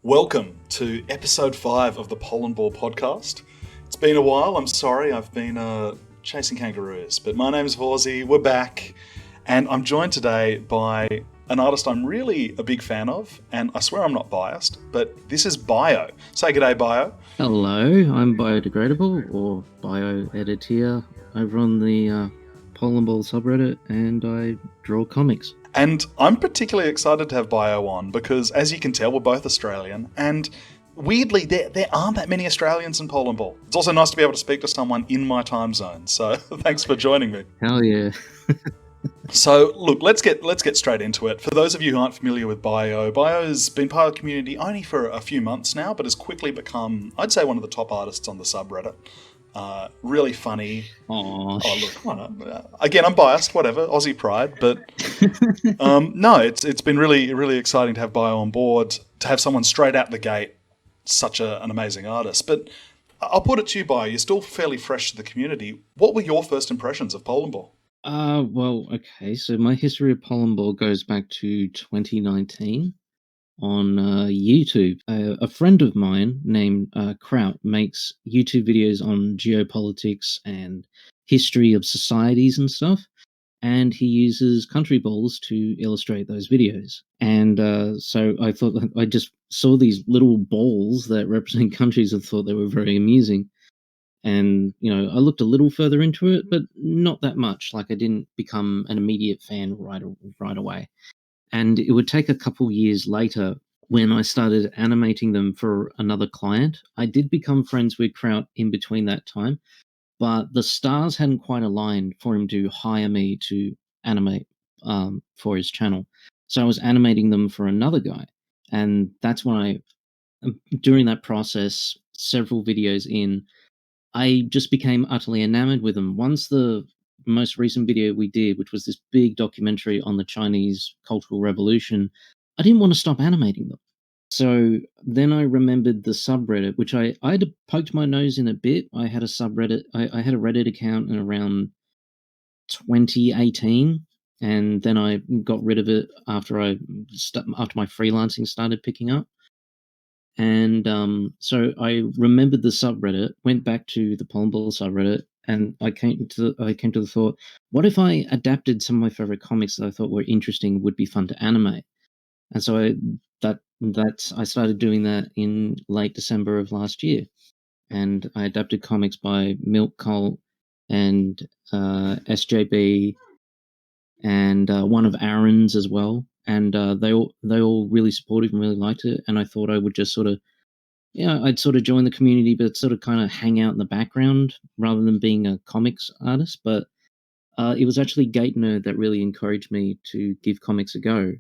Welcome to episode 5 of the Polandball Podcast. It's been a while, I'm sorry, I've been chasing kangaroos, but my name's Vorsy, we're back, and I'm joined today by an artist I'm really a big fan of, and I swear I'm not biased, but this is Bio. Say g'day, Bio. Hello, I'm biodegradable, or BioEditr, over on the Polandball subreddit, and I draw comics. And I'm particularly excited to have Bio on because, as you can tell, we're both Australian, and weirdly, there aren't that many Australians in Polandball. It's also nice to be able to speak to someone in my time zone, so thanks for joining me. Hell yeah. So, look, let's get straight into it. For those of you who aren't familiar with Bio's been part of the community only for a few months now, but has quickly become, I'd say, one of the top artists on the subreddit. Really funny. Aww. Oh, look, why not? Again, I'm biased, whatever, Aussie pride, but no, it's been really, really exciting to have Bio on board, to have someone straight out the gate, such an amazing artist. But I'll put it to you, Bio, you're still fairly fresh to the community. What were your first impressions of Polandball? Well, okay, so my history of Polandball goes back to 2019 on YouTube. A friend of mine named Kraut makes YouTube videos on geopolitics and history of societies and stuff, and he uses countryballs to illustrate those videos. And so I thought, I just saw these little balls that represent countries and thought they were very amusing. And, I looked a little further into it, but not that much. Like, I didn't become an immediate fan right away. And it would take a couple years later when I started animating them for another client. I did become friends with Kraut in between that time, but the stars hadn't quite aligned for him to hire me to animate for his channel. So I was animating them for another guy. And that's when during that process, several videos in, I just became utterly enamored with them. Once the most recent video we did, which was this big documentary on the Chinese Cultural Revolution, I didn't want to stop animating them. So then I remembered the subreddit, which I had poked my nose in a bit. I had a subreddit, I had a Reddit account in around 2018, and then I got rid of it after my freelancing started picking up. And so I remembered the subreddit, went back to the Polandball subreddit, and I came to the thought, what if I adapted some of my favorite comics that I thought were interesting, would be fun to animate? And so I started doing that in late December of last year, and I adapted comics by Milk Cult and SJB and one of Aaron's as well. And they all really supportive and really liked it. And I thought I would just sort of, I'd sort of join the community, but sort of kind of hang out in the background rather than being a comics artist. But it was actually Gate Nerd that really encouraged me to give comics a go.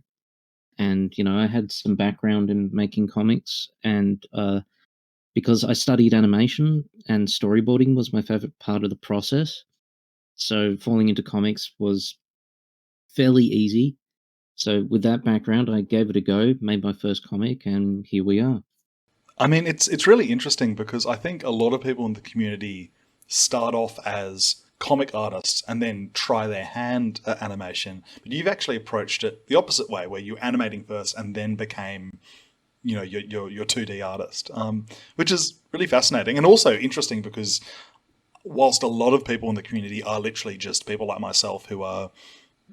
And, I had some background in making comics, and because I studied animation and storyboarding was my favorite part of the process. So falling into comics was fairly easy. So with that background, I gave it a go, made my first comic, and here we are. I mean, it's really interesting because I think a lot of people in the community start off as comic artists and then try their hand at animation. But you've actually approached it the opposite way, where you're animating first and then became, your 2D artist, which is really fascinating and also interesting because whilst a lot of people in the community are literally just people like myself who are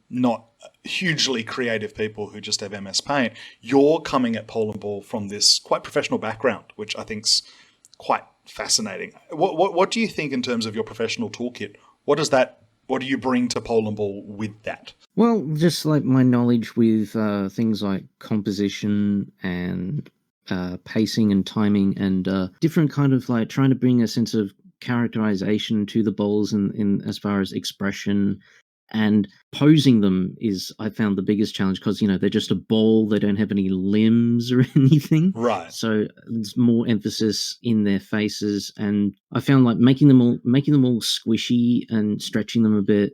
not hugely creative people who just have MS Paint, you're coming at Polandball from this quite professional background, which I think's quite fascinating. What do you think in terms of your professional toolkit? What do you bring to Polandball with that? Well, just like my knowledge with things like composition and pacing and timing and different kind of like trying to bring a sense of characterization to the balls in as far as expression. And posing them is, I found, the biggest challenge because, they're just a ball. They don't have any limbs or anything. Right. So there's more emphasis in their faces. And I found like making them all squishy and stretching them a bit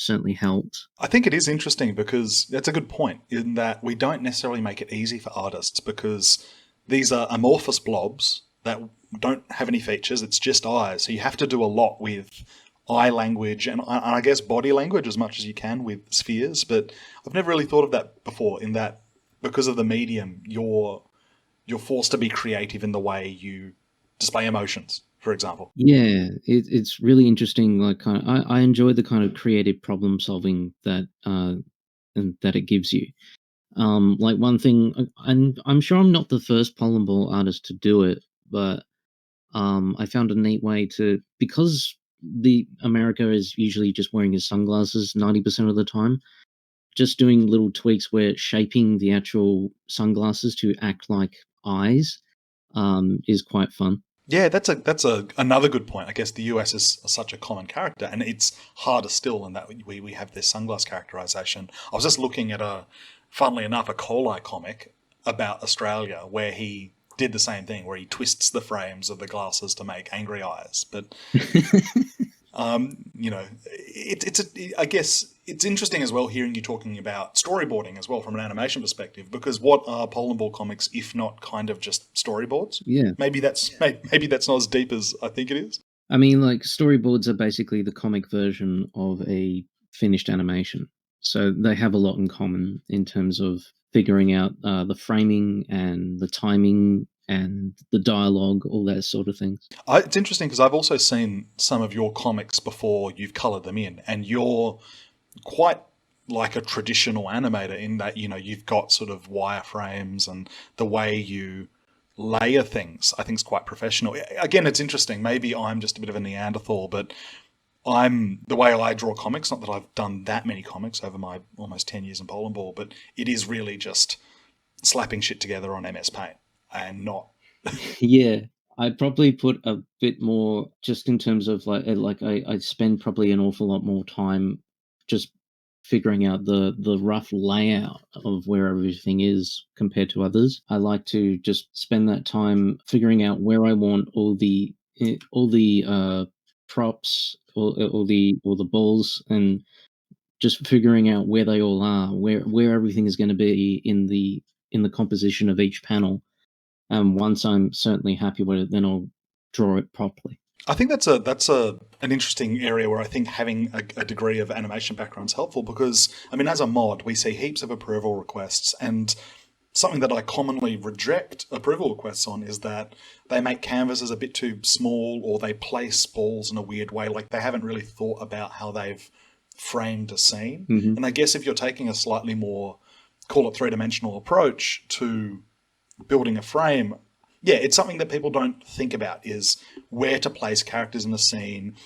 certainly helped. I think it is interesting because that's a good point in that we don't necessarily make it easy for artists because these are amorphous blobs that don't have any features. It's just eyes. So you have to do a lot with eye language and I guess body language as much as you can with spheres, but I've never really thought of that before in that because of the medium, you're you're forced to be creative in the way you display emotions, for example. Yeah, it's really interesting. Like, kind of, I enjoy the kind of creative problem solving that and that it gives you. Like one thing, and I'm sure I'm not the first Polandball artist to do it, but I found a neat way to, because the America is usually just wearing his sunglasses 90% of the time. Just doing little tweaks where shaping the actual sunglasses to act like eyes is quite fun. Yeah, that's another good point. I guess the US is such a common character, and it's harder still in that we have this sunglass characterization. I was just looking at funnily enough, a Colai comic about Australia where he did the same thing, where he twists the frames of the glasses to make angry eyes. But I guess it's interesting as well hearing you talking about storyboarding as well from an animation perspective, because what are Polandball comics if not kind of just storyboards? Yeah. Maybe that's not as deep as I think it is. I mean, like, storyboards are basically the comic version of a finished animation. So they have a lot in common in terms of figuring out the framing and the timing and the dialogue, all that sort of things. It's interesting because I've also seen some of your comics before you've coloured them in, and you're quite like a traditional animator in that, you've got sort of wireframes, and the way you layer things I think is quite professional. Again, it's interesting. Maybe I'm just a bit of a Neanderthal, but the way I draw comics, not that I've done that many comics over my almost 10 years in Polandball, but it is really just slapping shit together on MS Paint and not. Yeah, I'd probably put a bit more just in terms of I spend probably an awful lot more time just figuring out the rough layout of where everything is compared to others. I like to just spend that time figuring out where I want all the props, all the balls, and just figuring out where they all are, where everything is going to be in the composition of each panel. Once I'm certainly happy with it, then I'll draw it properly. I think that's an interesting area where I think having a degree of animation background is helpful, because I mean, as a mod, we see heaps of approval requests, and something that I commonly reject approval requests on is that they make canvases a bit too small, or they place balls in a weird way, like they haven't really thought about how they've framed a scene. Mm-hmm. And I guess if you're taking a slightly more, call it three-dimensional approach to building a frame, yeah, it's something that people don't think about, is where to place characters in the scene,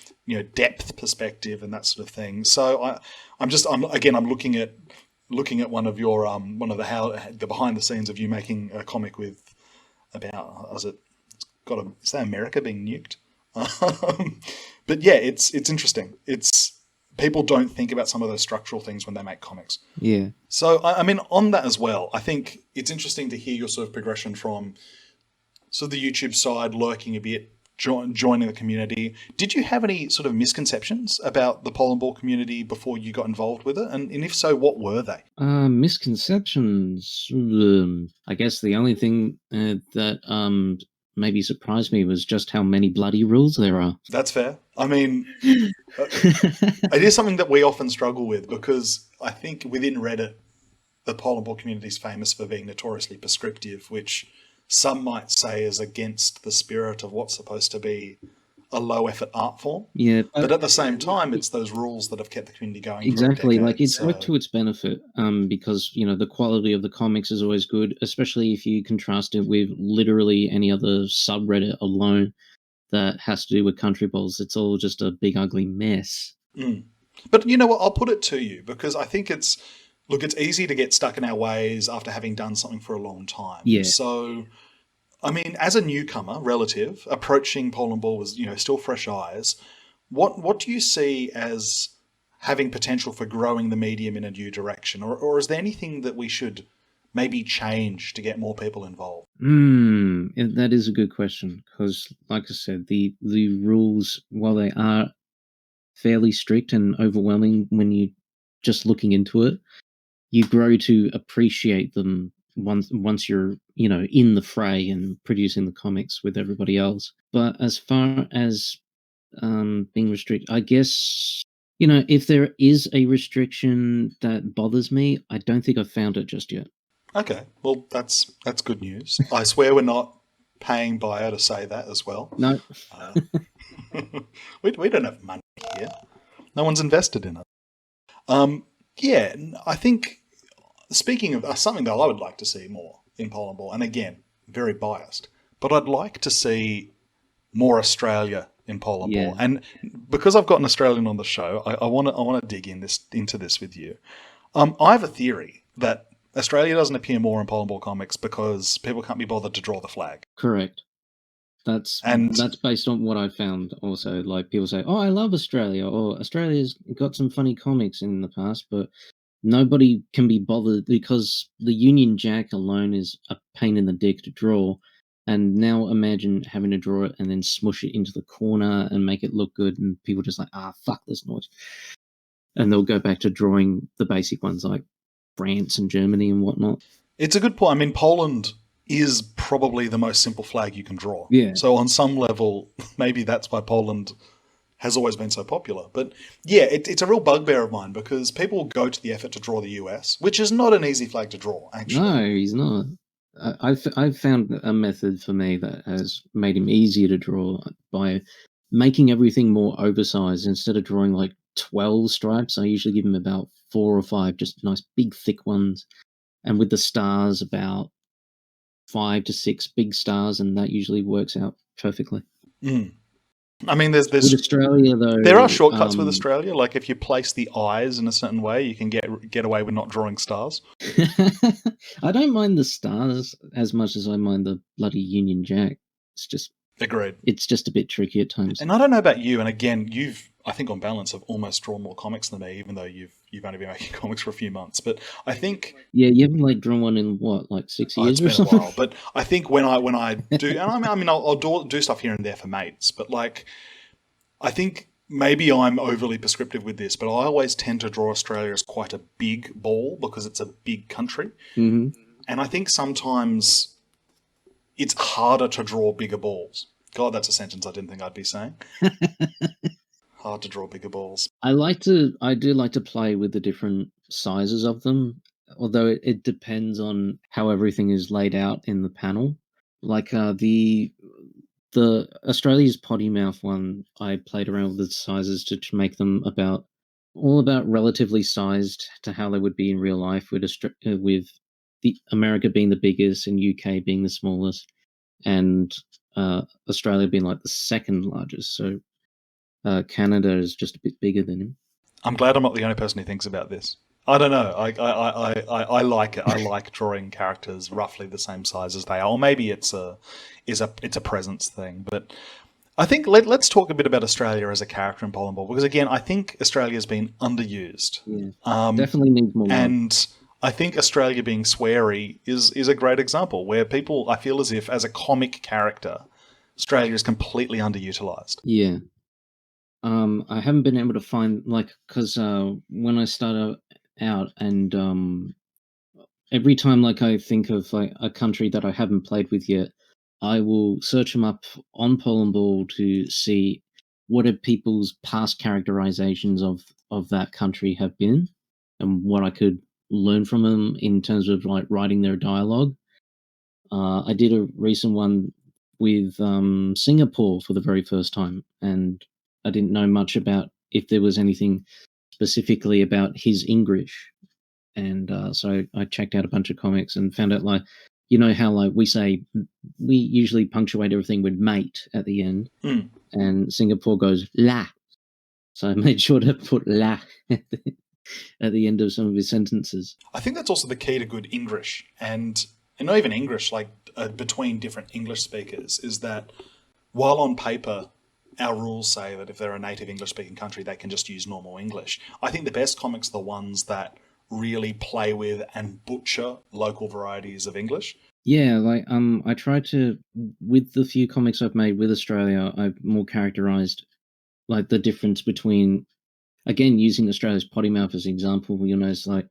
depth perspective and that sort of thing. So I'm looking at one of your one of the behind the scenes of you making a comic with about, is that America being nuked? But yeah, it's interesting. It's people don't think about some of those structural things when they make comics. Yeah. So I mean, on that as well, I think it's interesting to hear your sort of progression from sort of the YouTube side, lurking a bit, joining the community. Did you have any sort of misconceptions about the Polandball community before you got involved with it? And if so, what were they? Misconceptions. I guess the only thing that maybe surprised me was just how many bloody rules there are. That's fair. I mean, it is something that we often struggle with, because I think within Reddit, the Polandball community is famous for being notoriously prescriptive, which some might say is against the spirit of what's supposed to be a low-effort art form. Yeah, but at the same time, it's those rules that have kept the community going. Exactly, for a decade, like it's worked to its benefit, because the quality of the comics is always good, especially if you contrast it with literally any other subreddit alone that has to do with countryballs. It's all just a big ugly mess. But you know what? I'll put it to you, because I think it's easy to get stuck in our ways after having done something for a long time. Yeah. So, I mean, as a newcomer, relative, approaching Polandball was, still fresh eyes. What do you see as having potential for growing the medium in a new direction? Or is there anything that we should maybe change to get more people involved? That is a good question, because, like I said, the rules, while they are fairly strict and overwhelming when you just looking into it, you grow to appreciate them once you're in the fray and producing the comics with everybody else. But as far as being restricted, I guess if there is a restriction that bothers me, I don't think I've found it just yet. Okay, well, that's good news. I swear we're not paying Bio to say that as well. No. Uh, we don't have money here. No one's invested in it. Yeah, I think, speaking of something that I would like to see more in Polandball, and again, very biased, but I'd like to see more Australia in Polandball. Yeah. And because I've got an Australian on the show, I want to dig into this with you. I have a theory that Australia doesn't appear more in Polandball comics because people can't be bothered to draw the flag. Correct. That's based on what I found also. Like, people say, oh, I love Australia, or Australia's got some funny comics in the past, but nobody can be bothered because the Union Jack alone is a pain in the dick to draw. And now imagine having to draw it and then smush it into the corner and make it look good, and people just like, fuck this noise. And they'll go back to drawing the basic ones like France and Germany and whatnot. It's a good point. I mean, Poland is probably the most simple flag you can draw. Yeah. So on some level, maybe that's why Poland has always been so popular. But yeah, it's a real bugbear of mine because people go to the effort to draw the US, which is not an easy flag to draw, actually. No, he's not. I've found a method for me that has made him easier to draw by making everything more oversized. Instead of drawing like 12 stripes, I usually give him about 4 or 5, just nice big thick ones. And with the stars, about 5 to 6 big stars, and that usually works out perfectly. Mm. I mean, there's with Australia though. There are shortcuts with Australia. Like if you place the eyes in a certain way, you can get away with not drawing stars. I don't mind the stars as much as I mind the bloody Union Jack. It's just agreed. It's just a bit tricky at times. And I don't know about you. And again, you've, I think, on balance, have almost drawn more comics than me, even though you've only been making comics for a few months. But I think you haven't like drawn one in what, like 6 years or something. It's been a while. But I think when I do, and I mean, I'll do stuff here and there for mates. But like, I think maybe I'm overly prescriptive with this, but I always tend to draw Australia as quite a big ball because it's a big country. Mm-hmm. And I think sometimes it's harder to draw bigger balls. God, that's a sentence I didn't think I'd be saying. Hard to draw bigger balls. I do like to play with the different sizes of them, although it depends on how everything is laid out in the panel. Like the Australia's potty mouth one, I played around with the sizes to make them about relatively sized to how they would be in real life, with the America being the biggest and UK being the smallest, and Australia being like the second largest. So Canada is just a bit bigger than him. I'm glad I'm not the only person who thinks about this. I don't know. I like it. I like drawing characters roughly the same size as they are. Or maybe it's a presence thing. But I think let's talk a bit about Australia as a character in Polandball, because again, I think Australia's been underused. Yeah. Definitely needs more. And I think Australia being sweary is a great example where people, I feel as if as a comic character, Australia is completely underutilized. Yeah. I haven't been able to find, like, because when I started out, and every time like I think of like a country that I haven't played with yet, I will search them up on Polandball to see what are people's past characterizations of that country have been, and what I could learn from them in terms of like writing their dialogue. I did a recent one with Singapore for the very first time, and I didn't know much about if there was anything specifically about his English. And so I checked out a bunch of comics and found out, like, you know how like we usually punctuate everything with mate at the end, and Singapore goes la. So I made sure to put la at the end of some of his sentences. I think that's also the key to good English, and not even English, like between different English speakers, is that while on paper our rules say that if they're a native English-speaking country, they can just use normal English, I think the best comics are the ones that really play with and butcher local varieties of English. Yeah, like I tried to, with the few comics I've made with Australia, I've more characterized like the difference between, again, using Australia's potty mouth as an example, you'll notice like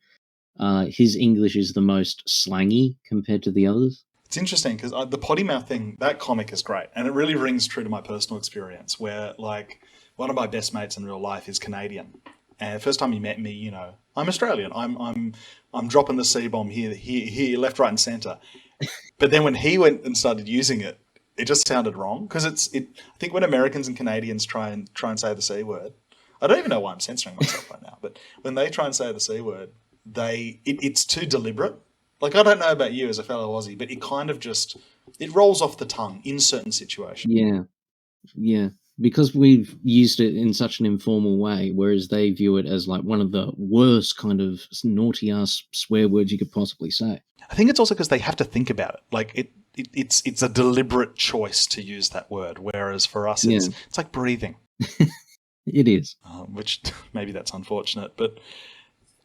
his English is the most slangy compared to the others. It's interesting because the potty mouth thing, that comic is great, and it really rings true to my personal experience, where like one of my best mates in real life is Canadian, and the first time he met me, you know, I'm Australian. I'm dropping the C-bomb here, left, right, and centre. But then when he went and started using it, it just sounded wrong because I think when Americans and Canadians try and say the C word, I don't even know why I'm censoring myself right now. But when they try and say the C word, it's too deliberate. Like, I don't know about you as a fellow Aussie, but it kind of just it rolls off the tongue in certain situations. Yeah. Because we've used it in such an informal way, whereas they view it as like one of the worst kind of naughty ass swear words you could possibly say. I think it's also because they have to think about it. Like it's a deliberate choice to use that word, whereas for us it's like breathing. It is. Which maybe that's unfortunate, but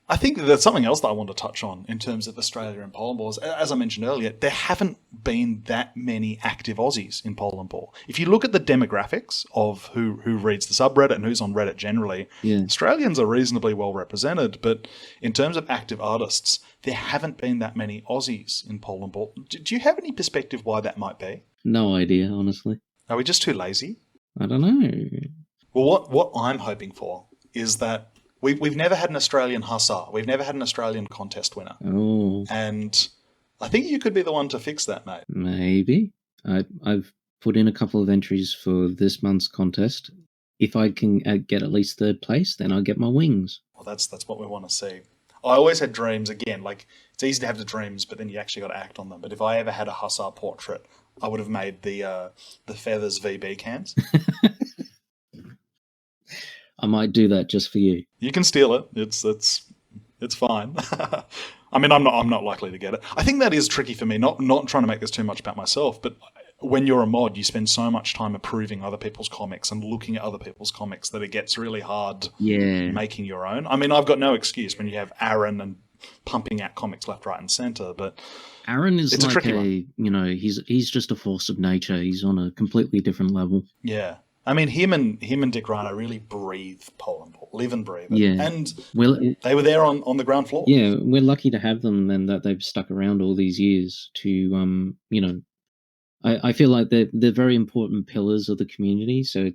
I think there's something else that I want to touch on in terms of Australia and Polandball. As I mentioned earlier, there haven't been that many active Aussies in Polandball. If you look at the demographics of who reads the subreddit and who's on Reddit generally, Australians are reasonably well represented, but in terms of active artists, there haven't been that many Aussies in Polandball. Do you have any perspective why that might be? No idea, honestly. Are we just too lazy? I don't know. Well, what I'm hoping for is that we've never had an Australian hussar. We've never had an Australian contest winner. Oh. And I think you could be the one to fix that, mate. Maybe. I've put in a couple of entries for this month's contest. If I can get at least third place, then I'll get my wings. Well, that's what we want to see. I always had dreams, again, like, it's easy to have the dreams, but then you actually got to act on them. But if I ever had a hussar portrait, I would have made the feathers VB cans. I might do that just for you. You can steal it. It's fine. I mean, I'm not likely to get it. I think that is tricky for me. Not trying to make this too much about myself, but when you're a mod, you spend so much time approving other people's comics and looking at other people's comics that it gets really hard making your own. I mean, I've got no excuse when you have Aaron and pumping out comics left, right, and centre, but Aaron is it's like a tricky one. He's just a force of nature. He's on a completely different level. Yeah. I mean, him and Dick Rhino really breathe Polandball, live and breathe it. Yeah. And they were there on the ground floor. Yeah, we're lucky to have them and that they've stuck around all these years to, I feel like they're very important pillars of the community. So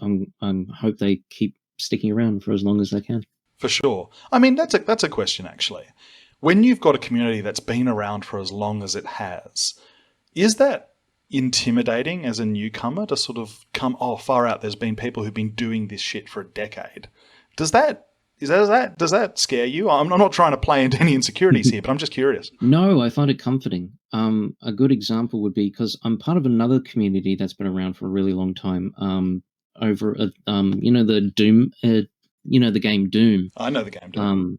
I hope they keep sticking around for as long as they can. For sure. I mean, that's a question, actually. When you've got a community that's been around for as long as it has, is that intimidating as a newcomer to sort of come, oh, far out, there's been people who've been doing this shit for a decade? Does that scare you? I'm not trying to play into any insecurities here, but I'm just curious. No, I find it comforting. A good example would be, because I'm part of another community that's been around for a really long time. Over the Doom, the game Doom. I know the game Doom.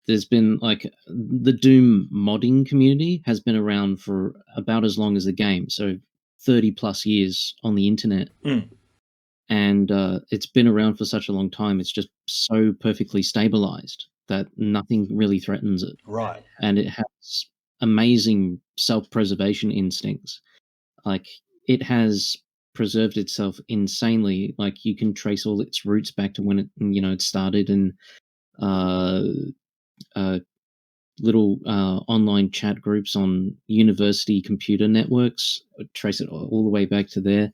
There's been the Doom modding community has been around for about as long as the game, so 30 plus years on the internet. And it's been around for such a long time. It's just so perfectly stabilized that nothing really threatens it. Right. And it has amazing self-preservation instincts. Like, it has preserved itself insanely. Like, you can trace all its roots back to when it started, and little online chat groups on university computer networks trace it all the way back to there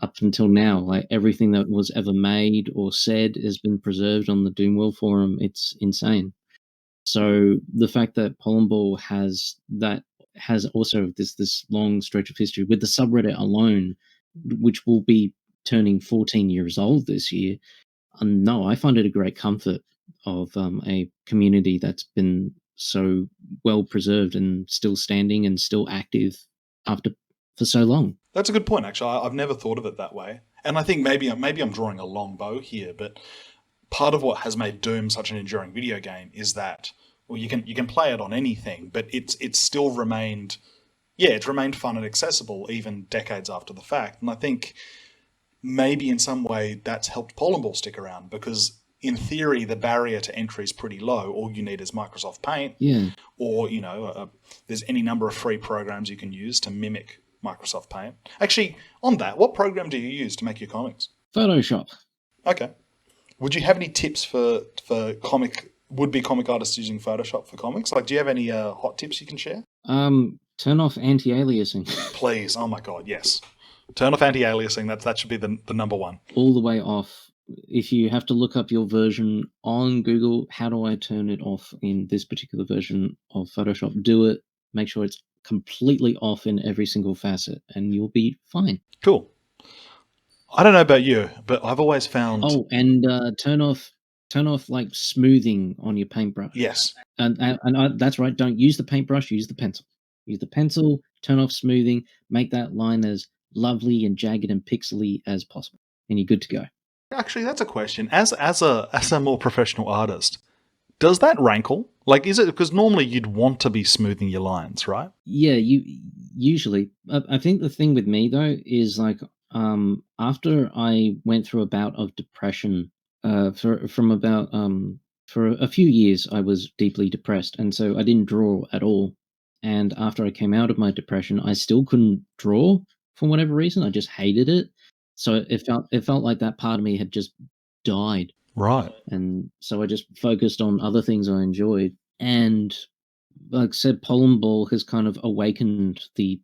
up until now. Like, everything that was ever made or said has been preserved on the Doomworld forum. It's insane. So the fact that Polandball has also this long stretch of history with the subreddit alone, which will be turning 14 years old this year. No, I find it a great comfort of a community that's been so well preserved and still standing and still active for so long. That's a good point, actually. I've never thought of it that way. And I think maybe I'm drawing a long bow here, but part of what has made Doom such an enduring video game is that, well, you can play it on anything, but it's still remained, it's remained fun and accessible even decades after the fact. And I think maybe in some way that's helped Polandball stick around, because in theory the barrier to entry is pretty low. All you need is Microsoft Paint, or there's any number of free programs you can use to mimic Microsoft Paint. Actually, on that, what program do you use to make your comics? Photoshop. Okay. Would you have any tips for would-be comic artists using Photoshop for comics? Like, do you have any hot tips you can share? Turn off anti-aliasing. Please. Oh my God, yes. Turn off anti-aliasing. That should be the number one. All the way off. if you have to look up your version on Google, how do I turn it off in this particular version of Photoshop? Do it. Make sure it's completely off in every single facet, and you'll be fine. Cool. I don't know about you, but I've always found... Oh, and turn off like smoothing on your paintbrush. Yes. And that's right. Don't use the paintbrush. Use the pencil. Use the pencil. Turn off smoothing. Make that line as lovely and jagged and pixely as possible, and you're good to go. Actually, that's a question. As a more professional artist, does that rankle? Like, is it because normally you'd want to be smoothing your lines, right? Yeah, you usually. I think the thing with me though is like after I went through a bout of depression for a few years, I was deeply depressed, and so I didn't draw at all. And after I came out of my depression, I still couldn't draw for whatever reason. I just hated it. So it felt like that part of me had just died. Right. And so I just focused on other things I enjoyed. And like I said, Polandball has kind of awakened the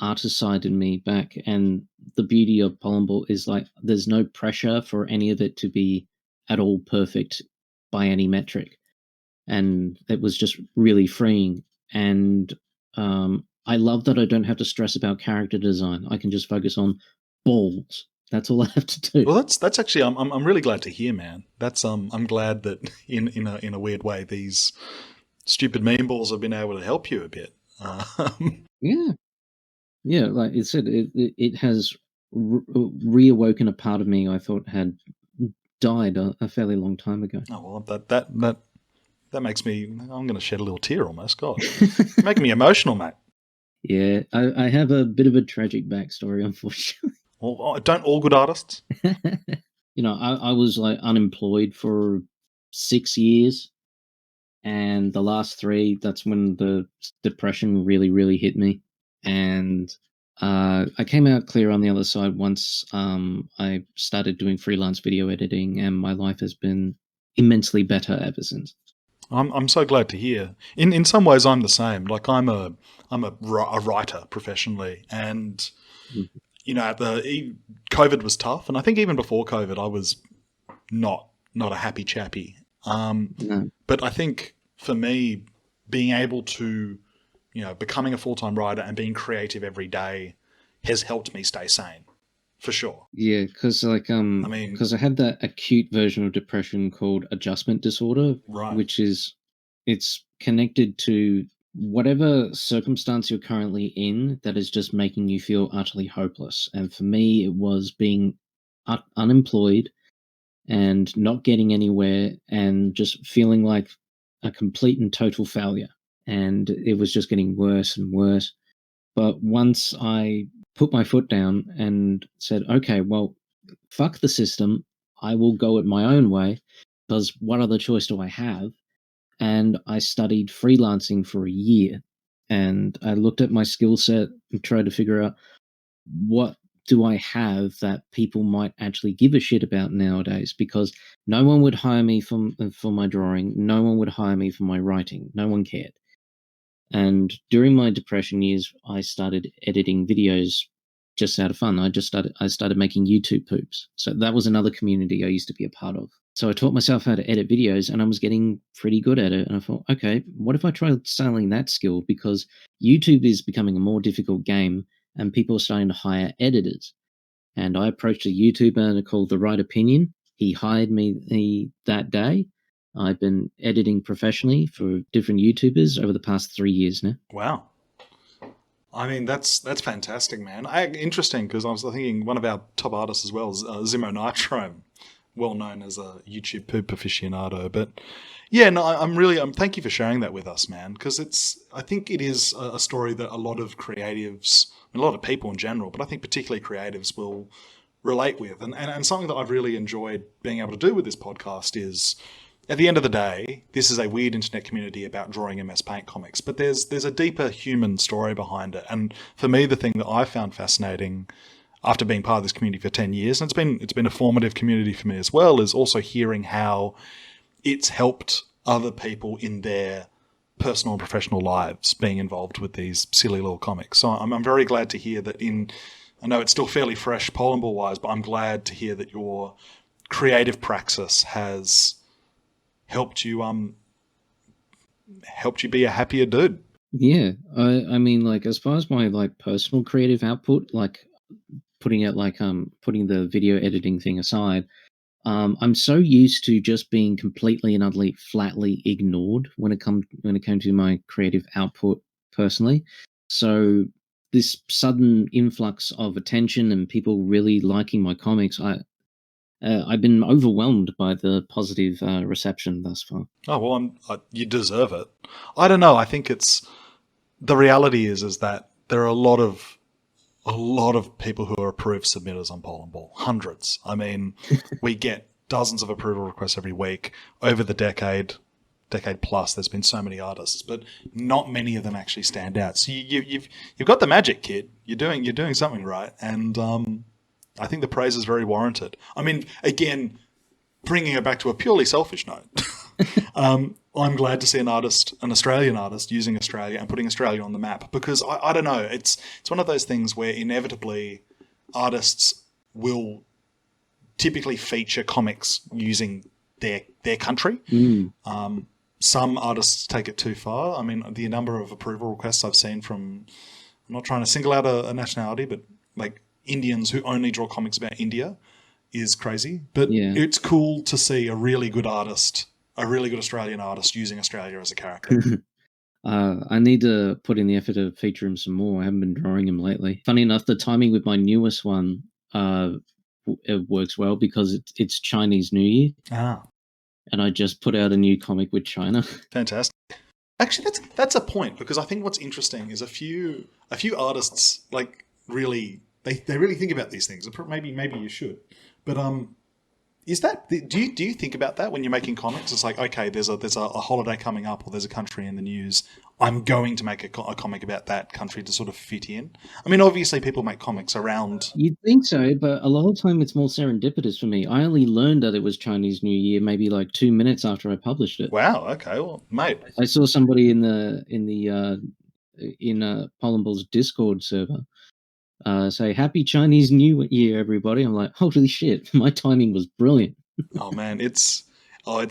artist side in me back. And the beauty of Polandball is like there's no pressure for any of it to be at all perfect by any metric. And it was just really freeing. And I love that I don't have to stress about character design. I can just focus on balls. That's all I have to do. Well, that's actually I'm really glad to hear, man. That's I'm glad that in a weird way these stupid meme balls have been able to help you a bit. Yeah. Like it said, it has reawoken a part of me I thought had died a fairly long time ago. Oh well, that makes me. I'm going to shed a little tear almost. God, you're making me emotional, mate. Yeah, I have a bit of a tragic backstory, unfortunately. Well, don't all good artists? I was like unemployed for 6 years, and the last 3, that's when the depression really, really hit me. And I came out clear on the other side once I started doing freelance video editing, and my life has been immensely better ever since. I'm so glad to hear. In some ways, I'm the same. Like I'm a writer professionally, and COVID was tough, and I think even before COVID, I was not a happy chappy. No. But I think for me, being able to, becoming a full-time writer and being creative every day has helped me stay sane, for sure. Yeah, because because I had that acute version of depression called adjustment disorder, Right. which is it's connected to whatever circumstance you're currently in that is just making you feel utterly hopeless. And for me, it was being unemployed and not getting anywhere and just feeling like a complete and total failure. And it was just getting worse and worse. But once I put my foot down and said, okay, well, fuck the system, I will go it my own way, because what other choice do I have? And I studied freelancing for a year, and I looked at my skill set and tried to figure out what do I have that people might actually give a shit about nowadays, because no one would hire me for my drawing, no one would hire me for my writing, no one cared. And during my depression years, I started editing videos just out of fun. I started making YouTube poops. So that was another community I used to be a part of. So I taught myself how to edit videos, and I was getting pretty good at it. And I thought, okay, what if I tried selling that skill? Because YouTube is becoming a more difficult game, and people are starting to hire editors. And I approached a YouTuber called The Right Opinion. He hired me that day. I've been editing professionally for different YouTubers over the past 3 years now. Wow. I mean, that's fantastic, man. Interesting, because I was thinking one of our top artists as well is Zimo Nitrome, well known as a YouTube poop aficionado. But yeah, no, I'm thank you for sharing that with us, man, because I think it is a story that a lot of creatives, a lot of people in general, but I think particularly creatives will relate with. And something that I've really enjoyed being able to do with this podcast is, at the end of the day, this is a weird internet community about drawing MS Paint comics, but there's a deeper human story behind it. And for me, the thing that I found fascinating after being part of this community for 10 years, and it's been a formative community for me as well, is also hearing how it's helped other people in their personal and professional lives being involved with these silly little comics. So I'm very glad to hear that I know it's still fairly fresh Polandball wise, but I'm glad to hear that you're creative praxis has helped you be a happier dude. Yeah, I mean, like, as far as my like personal creative output, like putting the video editing thing aside, I'm so used to just being completely and utterly flatly ignored when it came to my creative output personally. So this sudden influx of attention and people really liking my comics, I've been overwhelmed by the positive reception thus far. Oh well, you deserve it. I don't know. I think the reality is that there are a lot of people who are approved submitters on Polandball. Hundreds. I mean, we get dozens of approval requests every week. Over the decade plus, there's been so many artists, but not many of them actually stand out. So you've got the magic, kid. You're doing something right, and I think the praise is very warranted. I mean, again, bringing it back to a purely selfish note. I'm glad to see an Australian artist using Australia and putting Australia on the map, because I don't know, it's one of those things where inevitably artists will typically feature comics using their country. Some artists take it too far. I mean, the number of approval requests I've seen from, I'm not trying to single out a nationality, but like Indians who only draw comics about India is crazy. But It's cool to see a really good Australian artist using Australia as a character. I need to put in the effort to feature him some more. I haven't been drawing him lately. Funny enough, the timing with my newest one it works well because it's Chinese New Year. And I just put out a new comic with China. Fantastic. Actually, that's a point, because I think what's interesting is a few artists like really they really think about these things. Maybe you should, but is that do you think about that when you're making comics? It's like, okay, there's a holiday coming up, or there's a country in the news. I'm going to make a comic about that country to sort of fit in. I mean, obviously, people make comics around. You'd think so, but a lot of the time it's more serendipitous for me. I only learned that it was Chinese New Year maybe like 2 minutes after I published it. Wow. Okay. Well, mate, I saw somebody in Polandball's Discord server say "Happy Chinese New Year, everybody." I'm like, holy shit, my timing was brilliant. Oh man, it's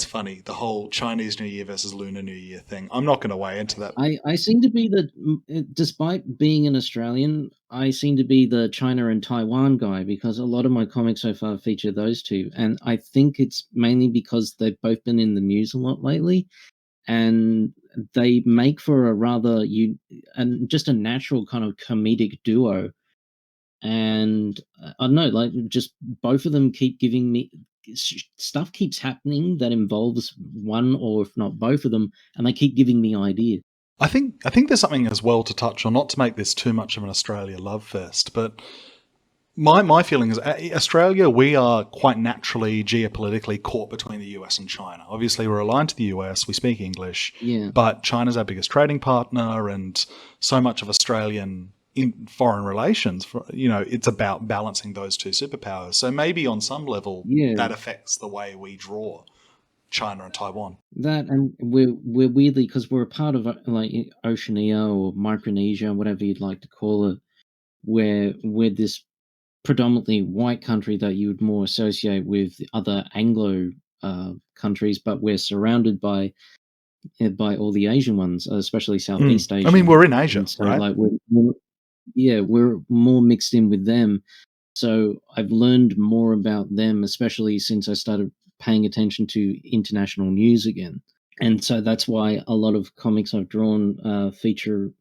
funny, the whole Chinese New Year versus Lunar New Year thing. I'm not going to weigh into that. I seem to be despite being an Australian, I seem to be the China and Taiwan guy, because a lot of my comics so far feature those two, and I think it's mainly because they've both been in the news a lot lately, and they make for a rather just a natural kind of comedic duo. And I don't know, like, just both of them keep giving me stuff, keeps happening that involves one or if not both of them, and they keep giving me ideas. I think there's something as well to touch on, not to make this too much of an Australia love fest, but my feeling is Australia, we are quite naturally geopolitically caught between the US and China. Obviously, we're aligned to the US, we speak English, but China's our biggest trading partner, and so much of Australian in foreign relations, it's about balancing those two superpowers. So maybe on some level, that affects the way we draw China and Taiwan. That, and we're weirdly, because we're a part of like Oceania or Micronesia, whatever you'd like to call it, where we're this predominantly white country that you would more associate with other Anglo countries, but we're surrounded by all the Asian ones, especially Southeast Asia. I mean, we're in Asia, so, right? Like we're more mixed in with them. So I've learned more about them, especially since I started paying attention to international news again. And so that's why a lot of comics I've drawn feature,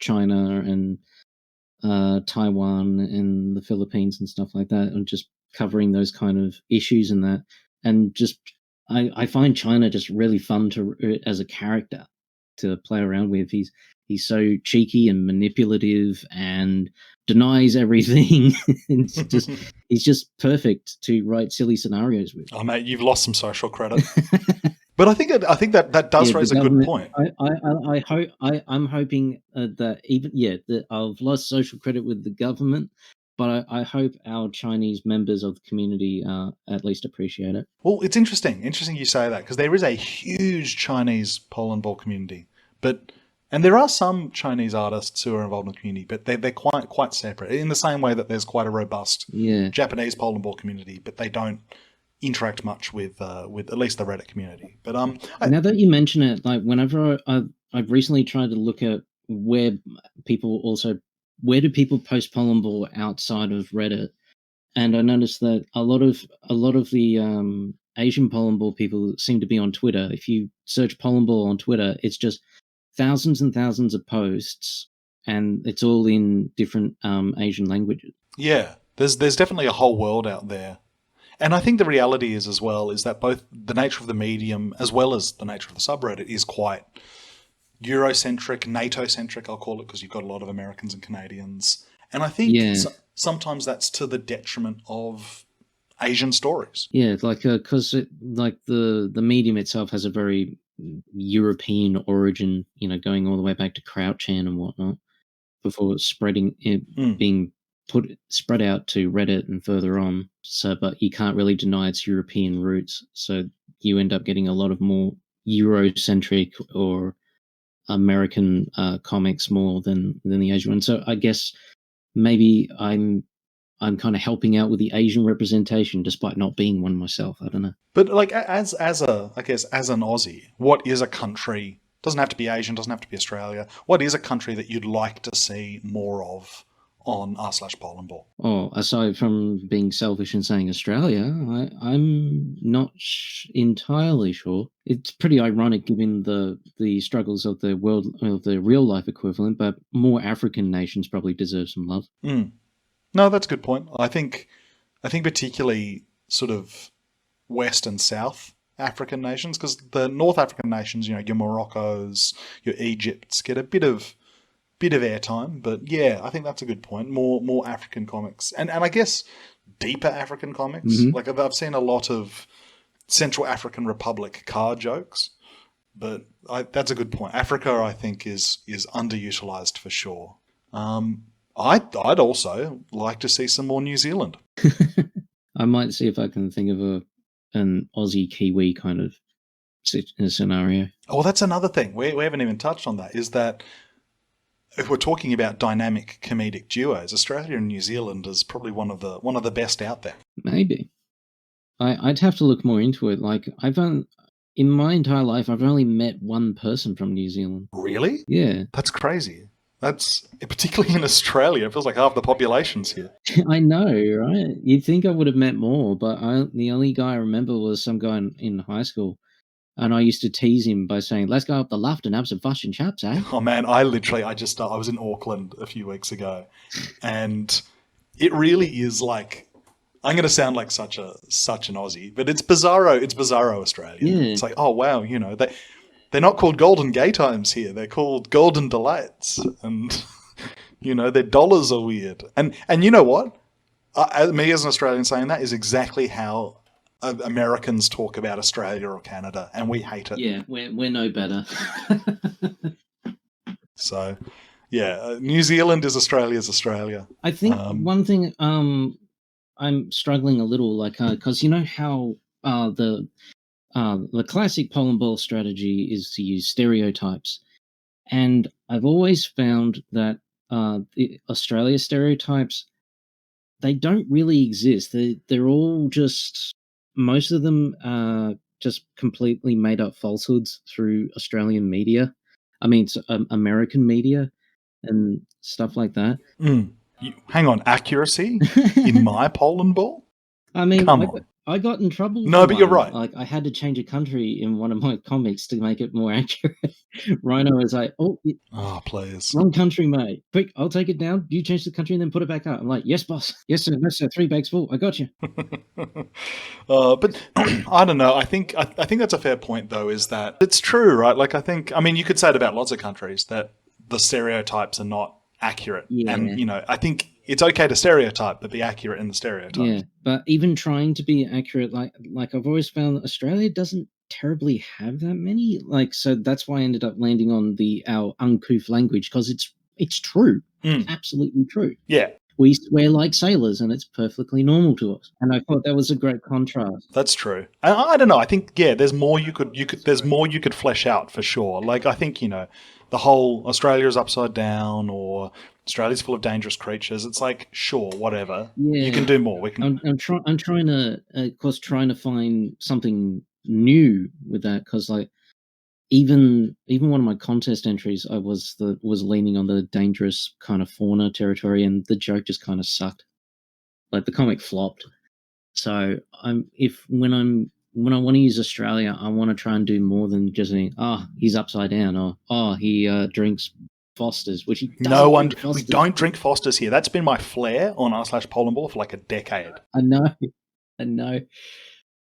China and Taiwan and the Philippines and stuff like that, and just covering those kind of issues and that. And just I find China just really fun as a character to play around with. He's so cheeky and manipulative and denies everything. He's just perfect to write silly scenarios with. Oh mate, you've lost some social credit. But I think that does raise a good point. I'm hoping that I've lost social credit with the government, but I hope our Chinese members of the community at least appreciate it. Well, it's interesting you say that, because there is a huge Chinese Polandball community, and there are some Chinese artists who are involved in the community, but they're quite separate. In the same way that there's quite a robust Japanese Polandball community, but they don't interact much with at least the Reddit community. But now that you mention it, like whenever I've recently tried to look at where do people post Polandball outside of Reddit, and I noticed that a lot of the Asian Polandball people seem to be on Twitter. If you search Polandball on Twitter, it's just thousands and thousands of posts, and it's all in different Asian languages. Yeah, there's definitely a whole world out there. And I think the reality is as well is that both the nature of the medium as well as the nature of the subreddit is quite Eurocentric, NATO-centric, I'll call it, because you've got a lot of Americans and Canadians. And I think sometimes that's to the detriment of Asian stories. Yeah, like because the medium itself has a very European origin, going all the way back to Crouchan and whatnot, before spreading it being spread out to Reddit and further on. So, but you can't really deny its European roots. So you end up getting a lot of more Eurocentric or American comics more than the Asian one. So I guess maybe I'm kind of helping out with the Asian representation, despite not being one myself. I don't know. But like as an Aussie, what is a country? Doesn't have to be Asian, doesn't have to be Australia. What is a country that you'd like to see more of on r/Polandball? Oh, aside from being selfish and saying Australia, I'm not entirely sure. It's pretty ironic given the struggles of the real life equivalent, but more African nations probably deserve some love. No, that's a good point. I think particularly sort of West and South African nations, because the North African nations, your Moroccos, your Egypts, get a bit of airtime, but yeah, I think that's a good point. More African comics, and I guess deeper African comics. Mm-hmm. Like I've seen a lot of Central African Republic card jokes, but that's a good point. Africa, I think, is underutilized for sure. I'd also like to see some more New Zealand. I might see if I can think of an Aussie Kiwi kind of scenario. Oh, that's another thing we haven't even touched on. That is that. If we're talking about dynamic comedic duos, Australia and New Zealand is probably one of the best out there. Maybe. I'd have to look more into it. Like in my entire life, I've only met one person from New Zealand. Really? Yeah. That's crazy. That's particularly in Australia. It feels like half the population's here. I know, right? You'd think I would have met more, but the only guy I remember was some guy in high school. And I used to tease him by saying, "Let's go up the loft and have some fush and chaps, eh?" Oh man, I was in Auckland a few weeks ago, and it really is like, I'm going to sound like such an Aussie, but it's bizarro. It's bizarro Australia. Yeah. It's like, oh wow, they're not called Golden Gay Times here. They're called Golden Delights, and their dollars are weird. And you know what? Me as an Australian saying that is exactly how Americans talk about Australia or Canada, and we hate it. Yeah, we're no better. So, yeah, New Zealand is Australia's Australia. I think one thing I'm struggling a little, like, because you know how the classic Polandball strategy is to use stereotypes, and I've always found that the Australia stereotypes, they don't really exist. They're all just, most of them are just completely made up falsehoods through Australian media. I mean, American media and stuff like that. Hang on, accuracy in my Polandball? I mean, come on. I got in trouble. No, but you're right. Like, I had to change a country in one of my comics to make it more accurate. Rhino was like, "Oh, please, wrong country, mate. Quick, I'll take it down. You change the country and then put it back up." I'm like, "Yes, boss. Yes, sir. No, sir. 3 bags full. I got you." But I don't know. I think that's a fair point, though. Is that it's true, right? Like, I mean, you could say it about lots of countries that the stereotypes are not accurate, and I think it's okay to stereotype, but be accurate in the stereotypes. Yeah, but even trying to be accurate, like I've always found that Australia doesn't terribly have that many. Like, so that's why I ended up landing on our uncouth language, because it's true, absolutely true. Yeah, we swear like sailors, and it's perfectly normal to us. And I thought that was a great contrast. That's true. I don't know. I think there's more you could flesh out for sure. Like, I think the whole Australia is upside down or Australia's full of dangerous creatures. It's like, sure, whatever. Yeah. You can do more. We can. I'm trying to, of course, trying to find something new with that, because like even one of my contest entries, I was leaning on the dangerous kind of fauna territory, and the joke just kind of sucked. Like the comic flopped. So when I want to use Australia, I want to try and do more than just saying, he's upside down, or he drinks Fosters, which he doesn't. We don't drink Fosters here. That's been my flair on r/Polandball for like a decade. I know.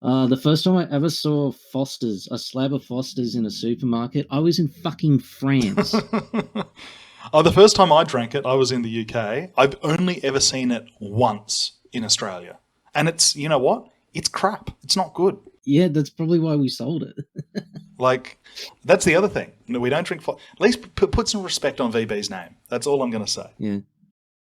The first time I ever saw Fosters, a slab of Fosters in a supermarket, I was in fucking France. The first time I drank it, I was in the UK. I've only ever seen it once in Australia. And it's, you know what? It's crap. It's not good. Yeah, that's probably why we sold it. Like, that's the other thing. No, we don't drink... At least put some respect on VB's name. That's all I'm going to say. Yeah.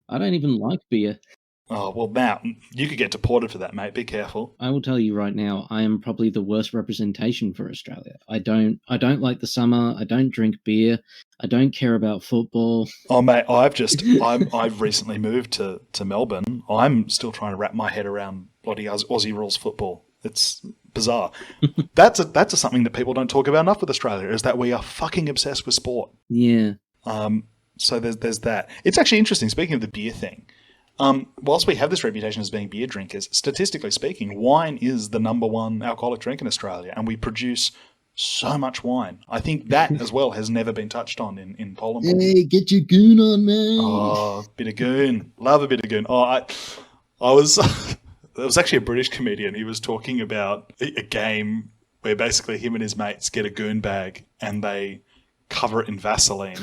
I don't even like beer. Oh, well, now, you could get deported for that, mate. Be careful. I will tell you right now, I am probably the worst representation for Australia. I don't like the summer. I don't drink beer. I don't care about football. Oh, mate, I've recently moved to Melbourne. I'm still trying to wrap my head around bloody Aussie rules football. It's bizarre. That's something that people don't talk about enough with Australia, is that we are fucking obsessed with sport. Yeah. So there's that. It's actually interesting, speaking of the beer thing. Whilst we have this reputation as being beer drinkers, statistically speaking, wine is the number one alcoholic drink in Australia, and we produce so much wine. I think that as well has never been touched on in Poland. Hey, get your goon on, man. Oh, bit of goon. Love a bit of goon. Oh, I was... There was actually a British comedian. He was talking about a game where basically him and his mates get a goon bag and they cover it in Vaseline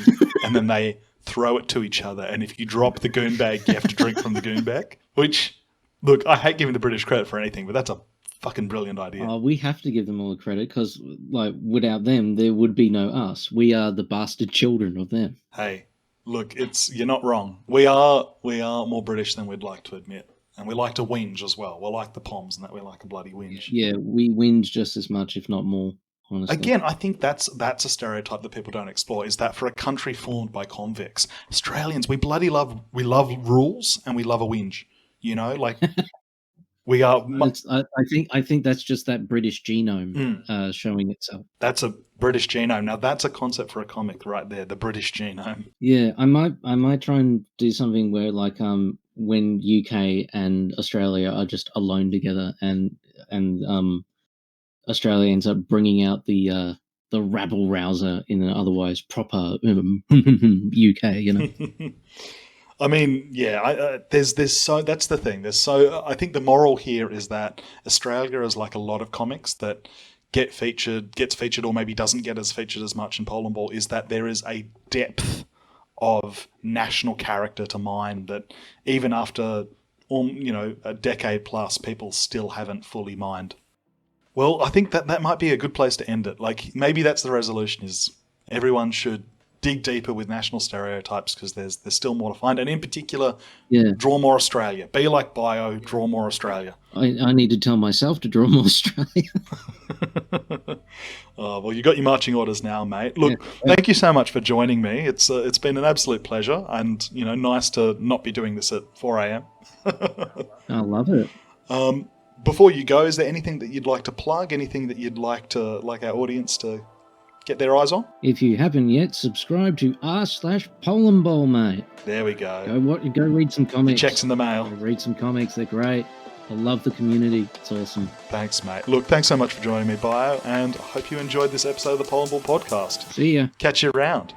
and then they throw it to each other. And if you drop the goon bag, you have to drink from the goon bag. Which, look, I hate giving the British credit for anything, but that's a fucking brilliant idea. We have to give them all the credit, because like without them, there would be no us. We are the bastard children of them. Hey, look, you're not wrong. We are more British than we'd like to admit. And we like to whinge as well. We're like the Poms in that we like a bloody whinge. Yeah, we whinge just as much, if not more, honestly. Again, I think that's a stereotype that people don't explore, is that for a country formed by convicts, Australians, we love rules and we love a whinge. You know, like we are... I think that's just that British genome showing itself. That's a British genome. Now that's a concept for a comic right there, the British genome. Yeah, I might try and do something where like when UK and Australia are just alone together, and Australia ends up bringing out the rabble rouser in an otherwise proper UK, you know. I mean, yeah, there's so that's the thing. I think the moral here is that Australia is like a lot of comics that gets featured, or maybe doesn't get as featured as much in Polandball, is that there is a depth of national character to mine that even after a decade plus, people still haven't fully mined. Well, I think that might be a good place to end it. Like, maybe that's the resolution, is everyone should dig deeper with national stereotypes, because there's still more to find. And in particular, draw more Australia. Be like Bio, draw more Australia. I need to tell myself to draw more Australia. Oh, well, you got your marching orders now, mate. Look, thank you so much for joining me. It's been an absolute pleasure, and nice to not be doing this at 4 a.m. I love it. Before you go, is there anything that you'd like to plug? Anything that you'd like our audience to get their eyes on? If you haven't yet, subscribe to r/Polandball, mate. There we go. Go read some comics. Your checks in the mail. Read some comics. They're great. I love the community. It's awesome. Thanks, mate. Look, thanks so much for joining me, Bio, and I hope you enjoyed this episode of the Polandball Podcast. See ya. Catch you around.